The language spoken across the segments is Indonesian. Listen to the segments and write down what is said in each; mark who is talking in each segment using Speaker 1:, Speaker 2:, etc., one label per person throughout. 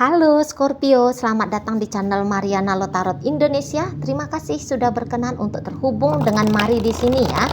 Speaker 1: Halo Scorpio, selamat datang di channel Mariana Lotarot Indonesia. Terima kasih sudah berkenan untuk terhubung dengan Mari di sini ya.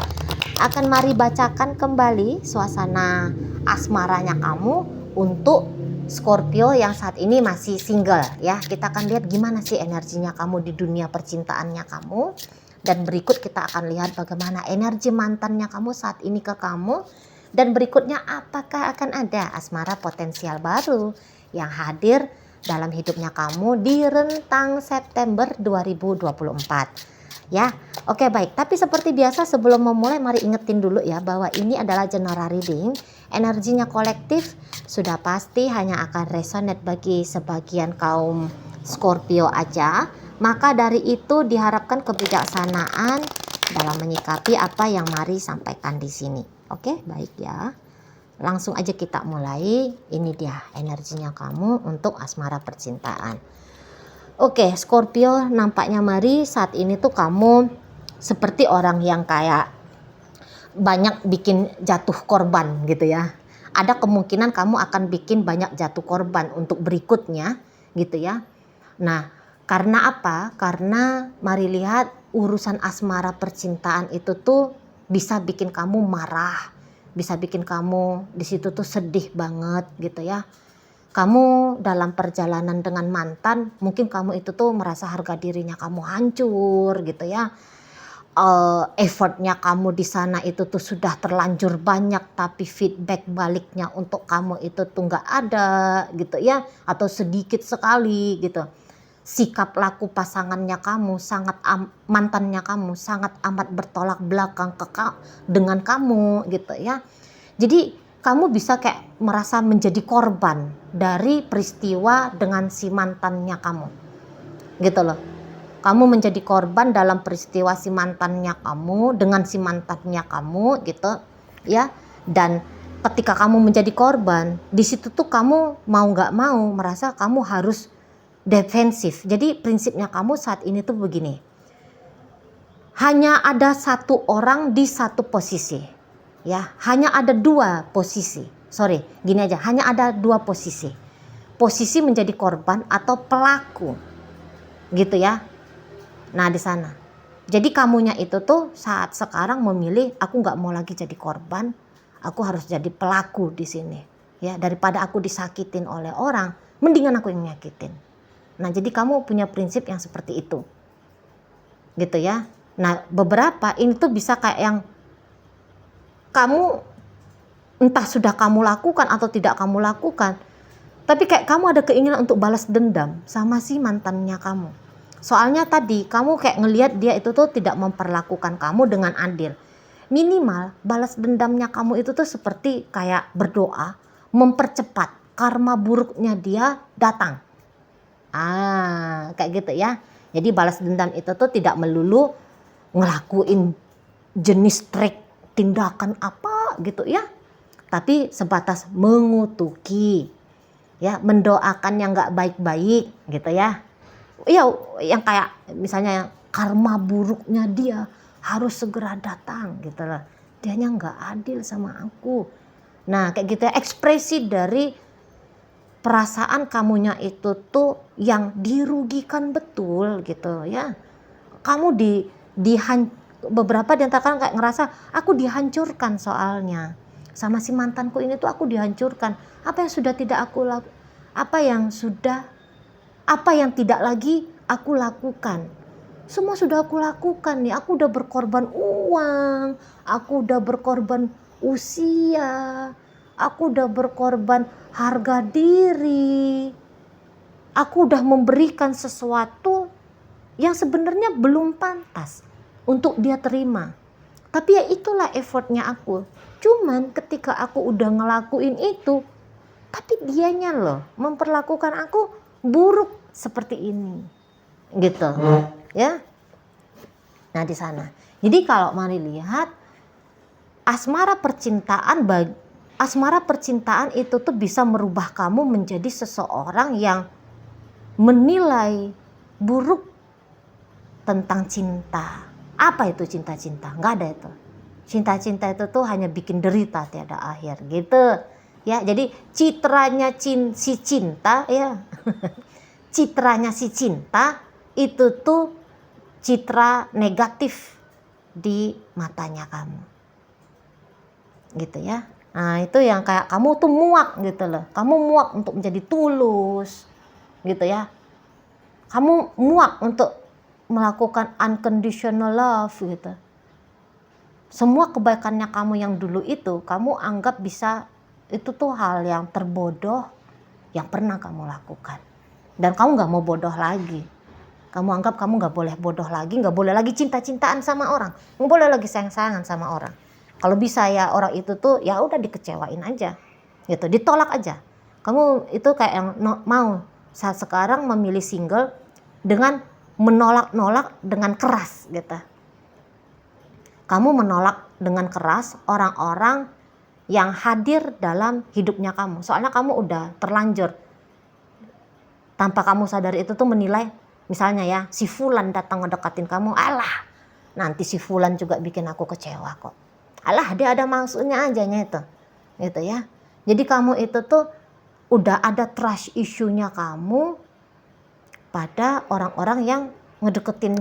Speaker 1: Akan Mari bacakan kembali suasana asmaranya kamu untuk Scorpio yang saat ini masih single ya. Kita akan lihat gimana sih energinya kamu di dunia percintaannya kamu. Dan berikut kita akan lihat bagaimana energi mantannya kamu saat ini ke kamu. Dan berikutnya apakah akan ada asmara potensial baru yang hadir dalam hidupnya kamu di rentang September 2024 ya. Oke baik, tapi seperti biasa sebelum memulai mari ingetin dulu ya bahwa ini adalah general reading. Energinya kolektif sudah pasti hanya akan resonate bagi sebagian kaum Scorpio aja. Maka dari itu diharapkan kebijaksanaan dalam menyikapi apa yang Mari sampaikan di sini. Oke, baik ya. Langsung aja kita mulai. Ini dia energinya kamu untuk asmara percintaan. Oke, Scorpio, nampaknya Mari saat ini tuh kamu seperti orang yang kayak banyak bikin jatuh korban gitu ya. Ada kemungkinan kamu akan bikin banyak jatuh korban untuk berikutnya gitu ya. Nah, karena apa? Karena Mari lihat urusan asmara percintaan itu tuh bisa bikin kamu marah, bisa bikin kamu di situ tuh sedih banget gitu ya. Kamu dalam perjalanan dengan mantan, mungkin kamu itu tuh merasa harga dirinya kamu hancur gitu ya. Effortnya kamu di sana itu tuh sudah terlanjur banyak, tapi feedback baliknya untuk kamu itu tuh nggak ada gitu ya, atau sedikit sekali gitu. Sikap laku pasangannya kamu mantannya kamu sangat amat bertolak belakang dengan kamu gitu ya. Jadi kamu bisa kayak merasa menjadi korban dari peristiwa dengan si mantannya kamu gitu loh. Kamu menjadi korban dalam peristiwa si mantannya kamu dengan si mantannya kamu gitu ya. Dan ketika kamu menjadi korban, di situ tuh kamu mau nggak mau merasa kamu harus defensif. Jadi prinsipnya kamu saat ini tuh begini. Hanya ada satu orang di satu posisi. Ya, hanya ada dua posisi. Sorry, gini aja, hanya ada dua posisi. Posisi menjadi korban atau pelaku. Gitu ya. Nah, di sana. Jadi kamunya itu tuh saat sekarang memilih aku nggak mau lagi jadi korban, aku harus jadi pelaku di sini. Ya, daripada aku disakitin oleh orang, mendingan aku yang nyakitin. Nah, jadi kamu punya prinsip yang seperti itu. Gitu ya. Nah, beberapa ini tuh bisa kayak yang kamu entah sudah kamu lakukan atau tidak kamu lakukan, tapi kayak kamu ada keinginan untuk balas dendam sama si mantannya kamu. Soalnya tadi kamu kayak ngelihat dia itu tuh tidak memperlakukan kamu dengan adil. Minimal balas dendamnya kamu itu tuh seperti kayak berdoa mempercepat karma buruknya dia datang. Kayak gitu ya. Jadi balas dendam itu tuh tidak melulu ngelakuin jenis trik tindakan apa gitu ya. Tapi sebatas mengutuki. Ya, mendoakan yang nggak baik-baik gitu ya. Ya, yang kayak misalnya karma buruknya dia harus segera datang gitu loh. Dianya nggak adil sama aku. Nah, kayak gitu ya, ekspresi dari perasaan kamunya itu tuh yang dirugikan betul gitu ya. Kamu beberapa di antara kayak ngerasa aku dihancurkan soalnya. Sama si mantanku ini tuh aku dihancurkan. Apa yang sudah tidak aku lakukan? Apa yang tidak lagi aku lakukan? Semua sudah aku lakukan nih. Aku udah berkorban uang, aku udah berkorban usia, aku udah berkorban harga diri. Aku udah memberikan sesuatu yang sebenarnya belum pantas untuk dia terima. Tapi ya itulah effortnya aku. Cuman ketika aku udah ngelakuin itu, tapi dianya loh memperlakukan aku buruk seperti ini, gitu, ya. Nah di sana. Jadi kalau Mari lihat asmara percintaan itu tuh bisa merubah kamu menjadi seseorang yang menilai buruk tentang cinta. Apa itu cinta-cinta? Nggak ada itu. Cinta-cinta itu tuh hanya bikin derita tiada akhir, gitu. Ya, jadi citranya si cinta ya. Citranya si cinta itu tuh citra negatif di matanya kamu. Gitu ya. Nah, itu yang kayak kamu tuh muak gitu loh. Kamu muak untuk menjadi tulus. Gitu ya. Kamu muak untuk melakukan unconditional love gitu. Semua kebaikannya kamu yang dulu itu, kamu anggap bisa, itu tuh hal yang terbodoh yang pernah kamu lakukan. Dan kamu gak mau bodoh lagi. Kamu anggap kamu gak boleh bodoh lagi, gak boleh lagi cinta-cintaan sama orang, gak boleh lagi sayang-sayangan sama orang. Kalau bisa ya orang itu tuh ya udah dikecewain aja, gitu, ditolak aja. Kamu itu kayak yang mau saat sekarang memilih single dengan menolak-nolak dengan keras gitu. Kamu menolak dengan keras orang-orang yang hadir dalam hidupnya kamu. Soalnya kamu udah terlanjur. Tanpa kamu sadar itu tuh menilai, misalnya ya, si Fulan datang ngedekatin kamu, alah, nanti si Fulan juga bikin aku kecewa kok. Alah, dia ada maksudnya aja itu. Gitu ya. Jadi kamu itu tuh udah ada trust issue-nya kamu pada orang-orang yang ngedeketin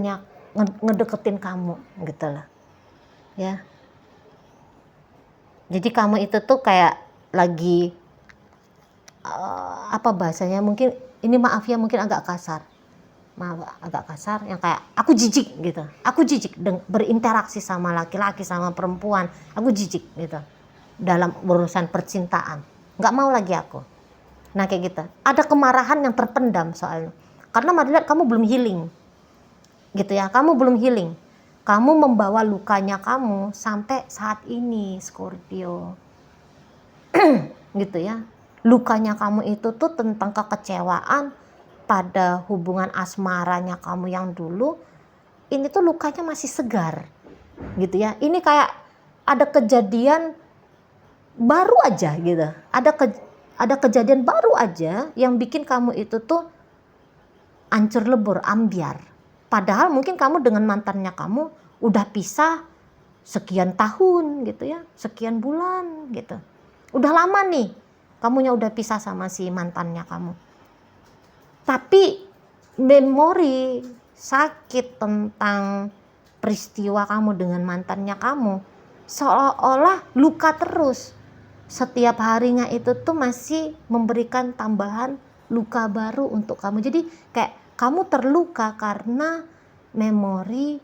Speaker 1: kamu gitu loh. Ya. Jadi kamu itu tuh kayak lagi apa bahasanya, mungkin ini maaf ya, mungkin agak kasar. Maaf, agak kasar, yang kayak aku jijik gitu. Aku jijik berinteraksi sama laki-laki, sama perempuan. Aku jijik gitu. Dalam urusan percintaan. Nggak mau lagi aku. Nah kayak gitu. Ada kemarahan yang terpendam soalnya. Karena Marilah kamu belum healing. Gitu ya, kamu belum healing. Kamu membawa lukanya kamu sampai saat ini, Scorpio. Gitu ya. Lukanya kamu itu tuh tentang kekecewaan pada hubungan asmaranya kamu yang dulu. Ini tuh lukanya masih segar. Gitu ya. Ini kayak ada kejadian baru aja gitu. Ada kejadian baru aja yang bikin kamu itu tuh hancur lebur, ambiar. Padahal mungkin kamu dengan mantannya kamu udah pisah sekian tahun gitu ya, sekian bulan gitu. Udah lama nih kamunya udah pisah sama si mantannya kamu. Tapi memori sakit tentang peristiwa kamu dengan mantannya kamu seolah-olah luka terus. Setiap harinya itu tuh masih memberikan tambahan luka baru untuk kamu. Jadi kayak kamu terluka karena memori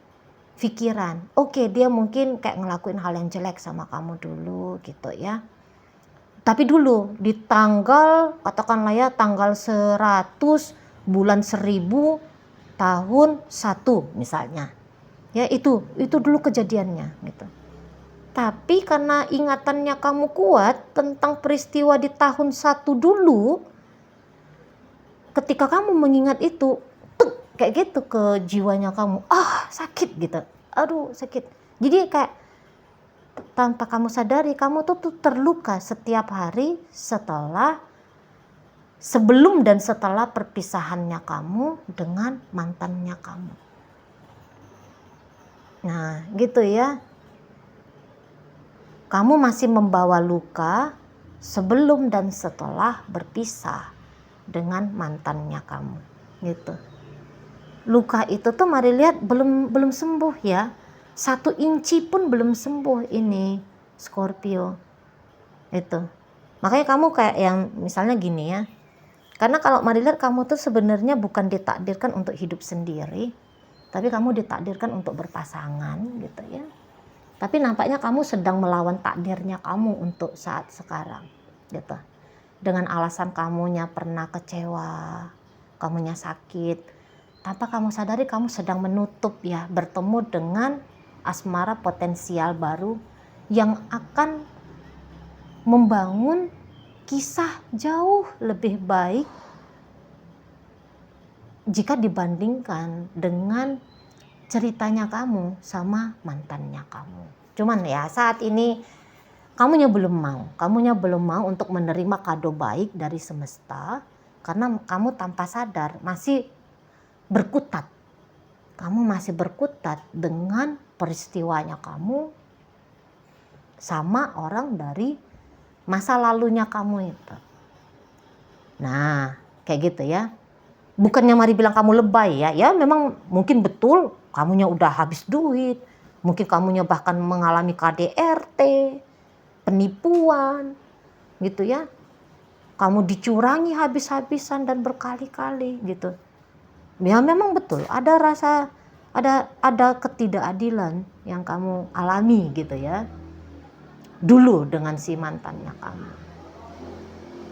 Speaker 1: pikiran. Oke, dia mungkin kayak ngelakuin hal yang jelek sama kamu dulu gitu ya. Tapi dulu di tanggal, katakanlah ya tanggal 100 bulan 1000 tahun 1 misalnya. Ya itu dulu kejadiannya gitu. Tapi karena ingatannya kamu kuat tentang peristiwa di tahun 1 dulu, ketika kamu mengingat itu, kayak gitu ke jiwanya kamu, sakit gitu, aduh sakit. Jadi kayak tanpa kamu sadari, kamu tuh terluka setiap hari sebelum dan setelah perpisahannya kamu dengan mantannya kamu. Nah gitu ya. Kamu masih membawa luka sebelum dan setelah berpisah dengan mantannya kamu, gitu. Luka itu tuh mari lihat belum sembuh ya. 1 inci pun belum sembuh ini Scorpio. Itu. Makanya kamu kayak yang misalnya gini ya. Karena kalau mari lihat kamu tuh sebenarnya bukan ditakdirkan untuk hidup sendiri, tapi kamu ditakdirkan untuk berpasangan gitu ya. Tapi nampaknya kamu sedang melawan takdirnya kamu untuk saat sekarang gitu. Dengan alasan kamunya pernah kecewa, kamunya sakit. Tanpa kamu sadari kamu sedang menutup ya, bertemu dengan asmara potensial baru yang akan membangun kisah jauh lebih baik jika dibandingkan dengan ceritanya kamu sama mantannya kamu. Cuman ya saat ini kamunya belum mau untuk menerima kado baik dari semesta karena kamu tanpa sadar masih berkutat. Kamu masih berkutat dengan peristiwanya kamu sama orang dari masa lalunya kamu itu. Nah, kayak gitu ya. Bukannya mari bilang kamu lebay ya. Ya memang mungkin betul kamunya udah habis duit. Mungkin kamunya bahkan mengalami KDRT, penipuan gitu ya. Kamu dicurangi habis-habisan dan berkali-kali gitu. Ya memang betul ada ketidakadilan yang kamu alami gitu ya. Dulu dengan si mantannya kamu.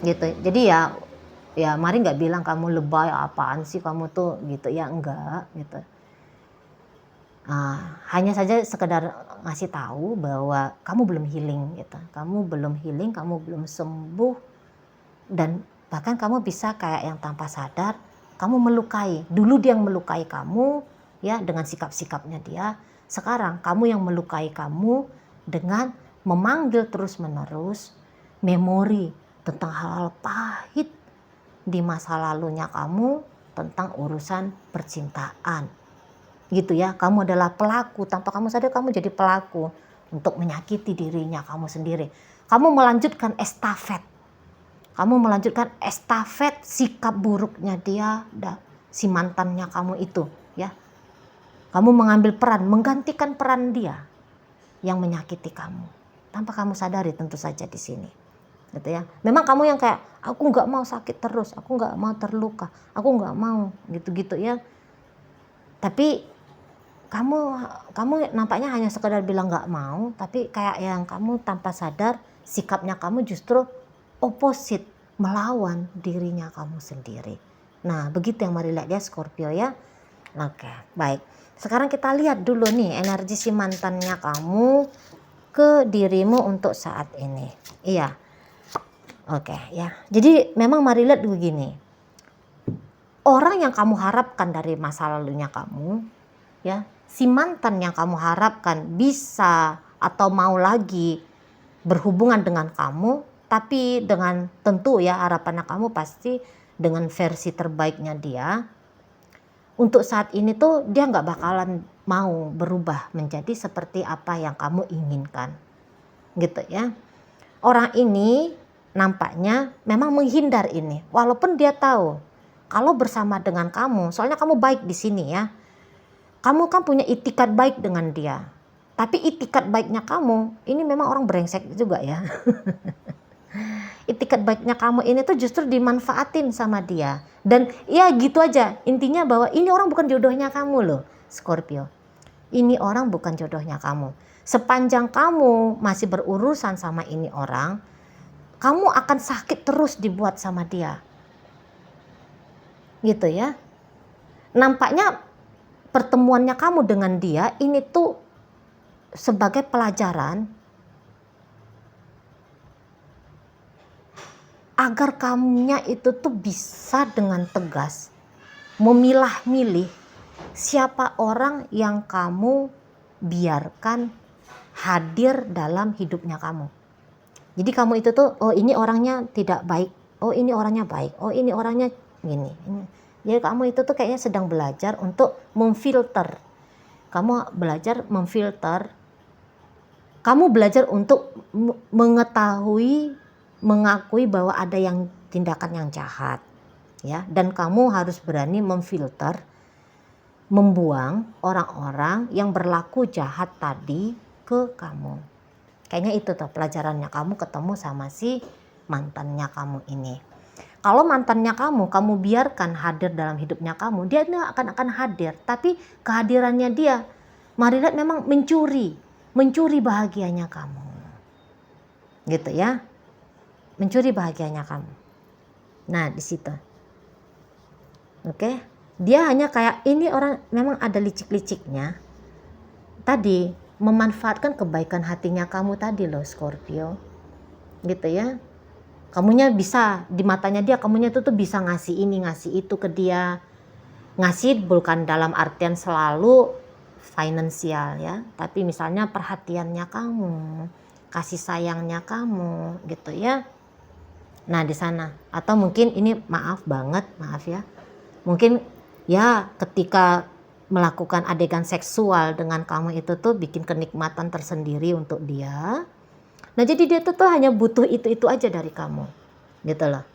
Speaker 1: Gitu. Jadi ya mari nggak bilang kamu lebay, apaan sih kamu tuh gitu ya, enggak gitu. Hanya saja sekedar ngasih tahu bahwa kamu belum healing gitu. Kamu belum healing, kamu belum sembuh, dan bahkan kamu bisa kayak yang tanpa sadar kamu melukai. Dulu dia yang melukai kamu ya dengan sikap-sikapnya dia. Sekarang kamu yang melukai kamu dengan memanggil terus-menerus memori tentang hal-hal pahit di masa lalunya kamu tentang urusan percintaan. Gitu ya, kamu adalah pelaku, tanpa kamu sadar kamu jadi pelaku untuk menyakiti dirinya kamu sendiri. Kamu melanjutkan estafet sikap buruknya dia, si mantannya kamu itu ya. Kamu mengambil peran, menggantikan peran dia yang menyakiti kamu tanpa kamu sadari tentu saja di sini. Gitu ya. Memang kamu yang kayak aku nggak mau sakit terus, aku nggak mau terluka, aku nggak mau gitu-gitu ya. Tapi kamu nampaknya hanya sekedar bilang nggak mau, tapi kayak yang kamu tanpa sadar sikapnya kamu justru opposite, melawan dirinya kamu sendiri. Nah begitu yang mari lihat ya Scorpio ya. Oke, baik. Sekarang kita lihat dulu nih energi si mantannya kamu ke dirimu untuk saat ini. Iya. Oke ya. Jadi memang mari lihat begini. Orang yang kamu harapkan dari masa lalunya kamu ya, si mantan yang kamu harapkan bisa atau mau lagi berhubungan dengan kamu, tapi dengan tentu ya harapannya kamu pasti dengan versi terbaiknya dia. Untuk saat ini tuh dia nggak bakalan mau berubah menjadi seperti apa yang kamu inginkan. Gitu ya. Orang ini nampaknya memang menghindar ini. Walaupun dia tahu kalau bersama dengan kamu, soalnya kamu baik di sini ya. Kamu kan punya itikat baik dengan dia. Tapi itikat baiknya kamu, ini memang orang brengsek juga ya. Itikat baiknya kamu ini tuh justru dimanfaatin sama dia. Dan ya gitu aja, intinya bahwa ini orang bukan jodohnya kamu loh, Scorpio. Ini orang bukan jodohnya kamu. Sepanjang kamu masih berurusan sama ini orang, kamu akan sakit terus dibuat sama dia. Gitu ya. Nampaknya pertemuannya kamu dengan dia ini tuh sebagai pelajaran agar kamunya itu tuh bisa dengan tegas memilah-milih siapa orang yang kamu biarkan hadir dalam hidupnya kamu. Jadi kamu itu tuh, oh ini orangnya tidak baik, oh ini orangnya baik, oh ini orangnya gini. Jadi kamu itu tuh kayaknya sedang belajar untuk memfilter. Kamu belajar memfilter, kamu belajar untuk mengetahui, mengakui bahwa ada yang tindakan yang jahat ya, dan kamu harus berani memfilter, membuang orang-orang yang berlaku jahat tadi ke kamu. Kayaknya itu tuh pelajarannya kamu ketemu sama si mantannya kamu ini. Kalau mantannya kamu biarkan hadir dalam hidupnya kamu, dia akan hadir, tapi kehadirannya dia, mari lihat memang mencuri bahagianya kamu. Gitu ya. Mencuri bahagianya kamu. Nah, di situ. Oke. Dia hanya kayak ini orang memang ada licik-liciknya. Tadi memanfaatkan kebaikan hatinya kamu tadi loh, Scorpio. Gitu ya. Kamunya bisa di matanya dia, kamunya tuh bisa ngasih ini, ngasih itu ke dia. Ngasih bukan dalam artian selalu finansial ya, tapi misalnya perhatiannya kamu, kasih sayangnya kamu gitu ya. Nah di sana, atau mungkin ini maaf ya, mungkin ya ketika melakukan adegan seksual dengan kamu itu tuh bikin kenikmatan tersendiri untuk dia, Nah jadi dia tuh hanya butuh itu aja dari kamu, gitu loh.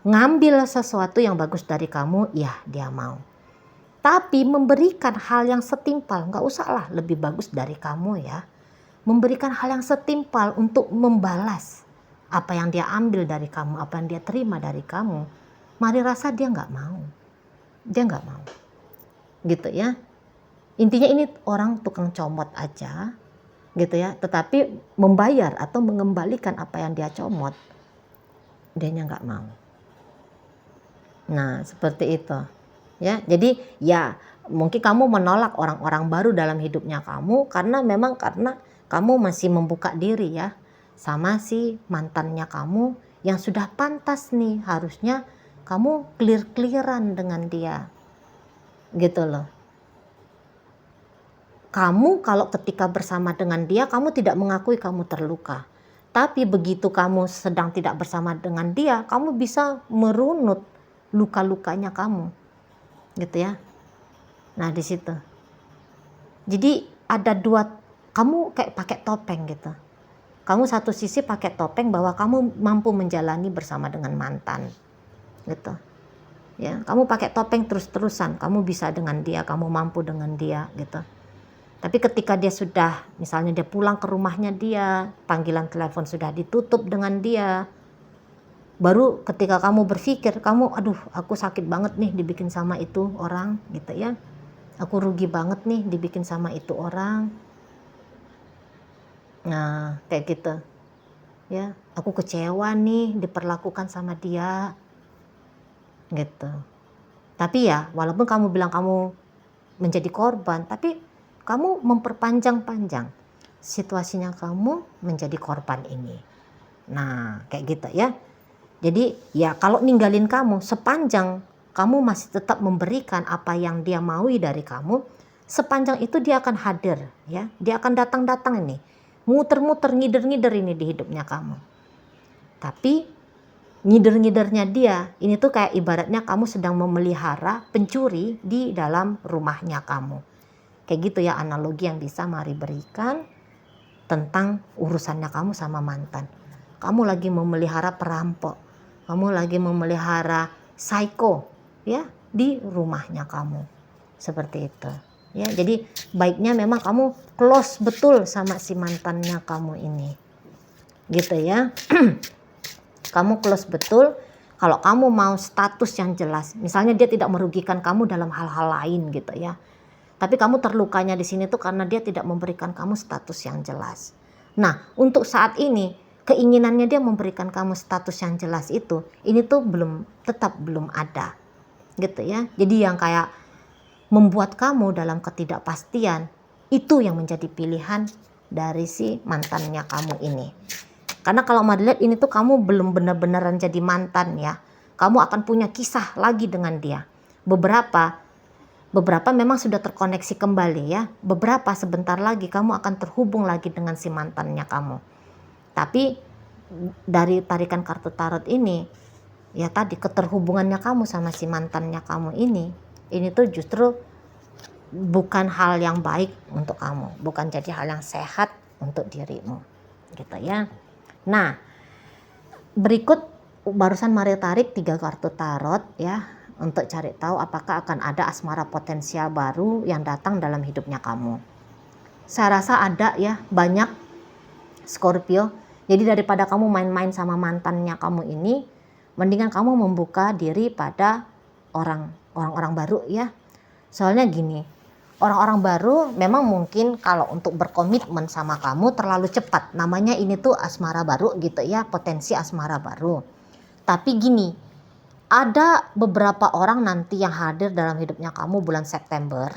Speaker 1: Ngambil sesuatu yang bagus dari kamu, ya dia mau. Tapi memberikan hal yang setimpal, nggak usah lah lebih bagus dari kamu ya. Memberikan hal yang setimpal untuk membalas apa yang dia ambil dari kamu, apa yang dia terima dari kamu. Mari rasa dia nggak mau. Dia nggak mau. Gitu ya. Intinya ini orang tukang comot aja. Gitu ya. Tetapi membayar atau mengembalikan apa yang dia comot, dianya nggak mau. Nah, seperti itu. Ya, jadi ya mungkin kamu menolak orang-orang baru dalam hidupnya kamu karena kamu masih membuka diri ya sama si mantannya kamu yang sudah pantas nih, harusnya kamu clear-clearan dengan dia. Gitu loh. Kamu kalau ketika bersama dengan dia, kamu tidak mengakui kamu terluka. Tapi begitu kamu sedang tidak bersama dengan dia, kamu bisa merunut luka-lukanya kamu. Gitu ya. Nah di situ. Jadi ada dua, kamu kayak pakai topeng gitu. Kamu satu sisi pakai topeng bahwa kamu mampu menjalani bersama dengan mantan. Gitu. Ya, kamu pakai topeng terus-terusan, kamu bisa dengan dia, kamu mampu dengan dia gitu. Tapi ketika dia sudah, misalnya dia pulang ke rumahnya dia, panggilan telepon sudah ditutup dengan dia, baru ketika kamu berpikir, aduh aku sakit banget nih dibikin sama itu orang gitu ya. Aku rugi banget nih dibikin sama itu orang. Nah kayak gitu ya, aku kecewa nih diperlakukan sama dia gitu. Tapi ya walaupun kamu bilang kamu menjadi korban, tapi kamu memperpanjang-panjang situasinya kamu menjadi korban ini. Nah kayak gitu ya. Jadi ya kalau ninggalin kamu, sepanjang kamu masih tetap memberikan apa yang dia maui dari kamu, sepanjang itu dia akan hadir ya. Dia akan datang-datang ini, muter-muter, ngider-ngider ini di hidupnya kamu. Tapi ngider-ngidernya dia ini tuh kayak ibaratnya kamu sedang memelihara pencuri di dalam rumahnya kamu. Kayak gitu ya analogi yang bisa Mari berikan tentang urusannya kamu sama mantan. Kamu lagi memelihara perampok. Kamu lagi memelihara psycho ya di rumahnya kamu. Seperti itu. Ya, jadi baiknya memang kamu close betul sama si mantannya kamu ini. Gitu ya. Kamu close betul. Kalau kamu mau status yang jelas, misalnya dia tidak merugikan kamu dalam hal-hal lain gitu ya. Tapi kamu terlukanya di sini tuh karena dia tidak memberikan kamu status yang jelas. Nah, untuk saat ini keinginannya dia memberikan kamu status yang jelas itu, ini tuh tetap belum ada. Gitu ya. Jadi yang kayak membuat kamu dalam ketidakpastian, itu yang menjadi pilihan dari si mantannya kamu ini. Karena kalau Mari lihat ini tuh kamu belum benar-benaran jadi mantan ya. Kamu akan punya kisah lagi dengan dia. Beberapa memang sudah terkoneksi kembali ya. Beberapa sebentar lagi kamu akan terhubung lagi dengan si mantannya kamu. Tapi dari tarikan kartu tarot ini, ya tadi keterhubungannya kamu sama si mantannya kamu ini tuh justru bukan hal yang baik untuk kamu. Bukan jadi hal yang sehat untuk dirimu. Gitu ya. Nah, berikut barusan Mari tarik 3 kartu tarot ya. Untuk cari tahu apakah akan ada asmara potensial baru yang datang dalam hidupnya kamu. Saya rasa ada ya, banyak Scorpio. Jadi daripada kamu main-main sama mantannya kamu ini, mendingan kamu membuka diri pada orang-orang baru ya. Soalnya gini, orang-orang baru memang mungkin kalau untuk berkomitmen sama kamu terlalu cepat. Namanya ini tuh asmara baru gitu ya, potensi asmara baru. Tapi gini, ada beberapa orang nanti yang hadir dalam hidupnya kamu bulan September.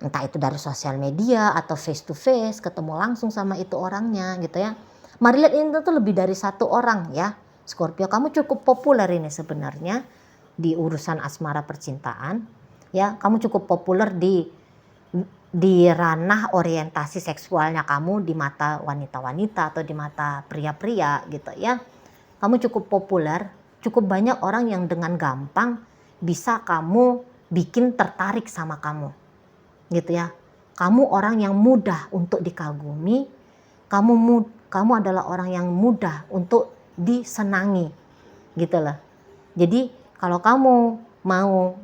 Speaker 1: Entah itu dari sosial media atau face to face, ketemu langsung sama itu orangnya gitu ya. Mari lihat ini tuh lebih dari 1 orang ya. Scorpio, kamu cukup populer ini sebenarnya di urusan asmara percintaan. Ya, kamu cukup populer di ranah orientasi seksualnya kamu di mata wanita-wanita atau di mata pria-pria gitu ya. Kamu cukup populer, cukup banyak orang yang dengan gampang bisa kamu bikin tertarik sama kamu. Gitu ya. Kamu orang yang mudah untuk dikagumi, kamu adalah orang yang mudah untuk disenangi gitu loh. Jadi kalau kamu mau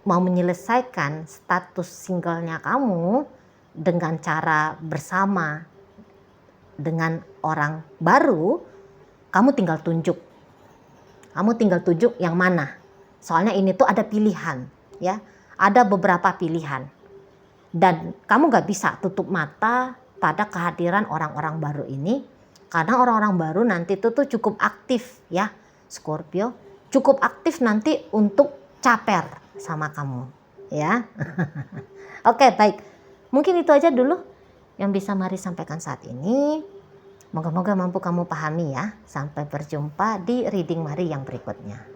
Speaker 1: menyelesaikan status singlenya kamu dengan cara bersama dengan orang baru, kamu tinggal tunjuk. Kamu tinggal tunjuk yang mana. Soalnya ini tuh ada pilihan, ya. Ada beberapa pilihan. Dan kamu gak bisa tutup mata pada kehadiran orang-orang baru ini. Karena orang-orang baru nanti itu tuh cukup aktif, ya, Scorpio. Cukup aktif nanti untuk caper sama kamu, ya. Oke, baik. Mungkin itu aja dulu yang bisa Mari sampaikan saat ini. Moga-moga mampu kamu pahami ya. Sampai berjumpa di reading Mari yang berikutnya.